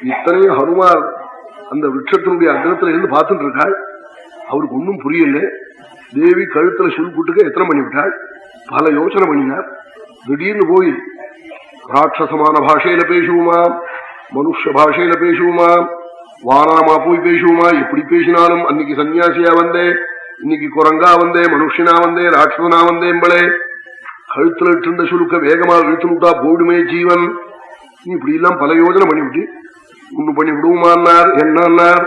இத்தனையும் ஹனுமார் அந்த விருட்சத்தினுடைய அக்னத்துல இருந்து பார்த்துட்டு இருக்காள். அவருக்கு ஒன்னும் புரியல. தேவி கழுத்துல சுருக்குட்டுக்க எத்தனை பண்ணிவிட்டாள். பல யோசனை பண்ணினார். திடீர்னு போய் ராட்சசமான பாஷையில பேசுவோமா, மனுஷ பாஷையில பேசுவோமா, வானரமா போய் பேசுவோமா, எப்படி பேசினாலும் அன்னைக்கு சன்னியாசியா வந்தே, இன்னைக்கு குரங்கா வந்தே, மனுஷனா வந்தே, ராட்சசனா வந்தேன்பளே, கழுத்துல இருந்த சுருக்க வேகமா இழுத்து விட்டா போடுமே ஜீவன். இப்படி எல்லாம் பல யோஜனை பண்ணிவிட்டு ஒண்ணு பண்ணி விடுவோமான்னார். என்னார்,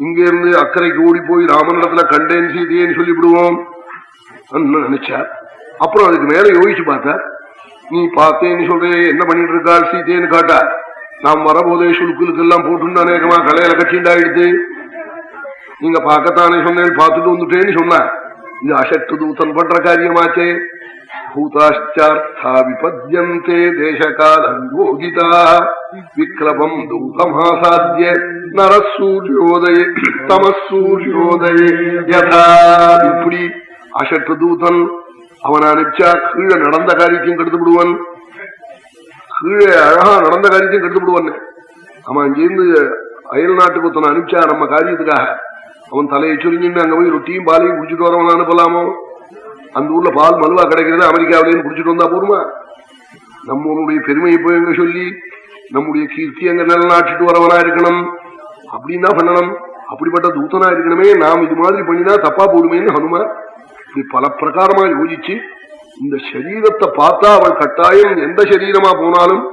இங்க இருந்து அக்கறைக்கு ஓடி போய் ராமனிடத்துல கண்டேன் சீதையேன்னு சொல்லி விடுவோம் நினைச்சார். அப்புறம் அதுக்கு மேல யோசிச்சு பார்த்தார். நீ பார்த்தேன்னு சொல்றே, என்ன பண்ணிட்டு இருக்காள் சீதைன்னு காட்டா. நாம் வரபோதே சுழுக்குலுக்கு எல்லாம் போட்டு அநேகமா கலையில கட்சிண்டாயிடுது. நீங்க பார்க்கத்தானே சொன்னேன், பார்த்துட்டு வந்துட்டேன்னு சொன்னார். இது அசட்டு தூத்தன் பண்ற காரியமாச்சே. பூதாச்சார்த்தா விபத்யந்தே தேசகாலோகிதா விக்லபம் தூதமாசாத்ய நரசூரியோதய தமசூரியோதய யதா. இப்படி அசட்டு தூதன் அவன் அனுப்பிச்சா கீழே நடந்த காரியத்தையும் கெடுத்து விடுவான், கீழே அழகா நடந்த காரியத்தையும் கெடுத்து விடுவான். அவன் அங்கிருந்து அயல் நாட்டுக்கு ஒருத்தனை அனுப்பிச்சா நம்ம காரியத்துக்காக, அவன் தலையை சுருங்கின்னு அங்க போய் ரொட்டியும் பாலையும் குடிச்சிட்டு வரவன் அனுப்பலாமோ? அந்த ஊர்ல பால் மலுவா கிடைக்கிறது, அமெரிக்காவிலேன்னு குடிச்சிட்டு வந்தா போருமா? நம்மளுடைய பெருமையை போய் எங்க சொல்லி நம்முடைய கீர்த்தி அங்க நிலநாட்டிட்டு வரவனா இருக்கணும். அப்படின்னா பண்ணணும். அப்படிப்பட்ட தூத்தனா இருக்கணுமே. நாம் இது மாதிரி பண்ணினா தப்பா போடுமேன்னு ஹனுமார் இப்படி பல பிரகாரமா யோசிச்சு, இந்த சரீரத்தை பார்த்தா அவள் கட்டாயம் எந்த சரீரமா போனாலும்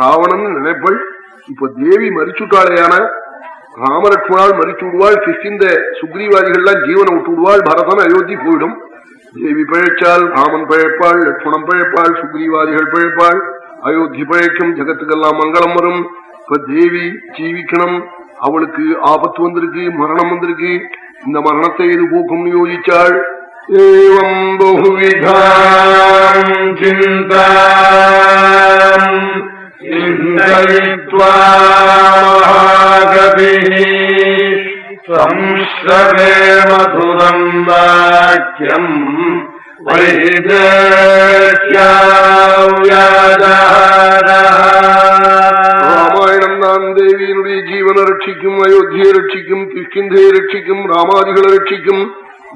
ராவணன் நினைப்பள். இப்ப தேவி மறிச்சுட்டாளையான ராமலட்சுமணால் மறிச்சு விடுவாள், கிருஷ்ணிந்த சுக்ரீவாதிகள்லாம் ஜீவனை விட்டு விடுவாள், பரதன் அயோத்தி போயிடும். தேவி பிழைச்சால் ராமன் பிழைப்பாள், லட்சுமணன் பிழைப்பாள், சுக்ரீவாதிகள் பிழைப்பாள், அயோத்தி பிழைக்கும், ஜகத்துக்கெல்லாம் மங்களம் வரும். இப்ப தேவி ஜீவிக்கணும், அவளுக்கு ஆபத்து வந்திருக்கு, மரணம் வந்திருக்கு. இந்த மரணத்தை எது போக்கும்னு யோசிச்சாள். ஏவம் பகுவிதாம் சிந்தாம் சிந்தயித்வா மகாகவிஹி சம்ஸ்ரவே மதுரம் வாக்யம் ராமாயணம் தான் தேவியினுடைய ஜீவனை ரட்சிக்கும், அயோத்தியை ரட்சிக்கும், கிஷ்கிந்தையை ரட்சிக்கும், ராமாதிகளை ரட்சிக்கும்,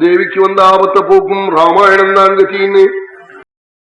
தேவிக்கு வந்த ஆபத்தை போக்கும். ராமாயணம் தான் கத்தின்னு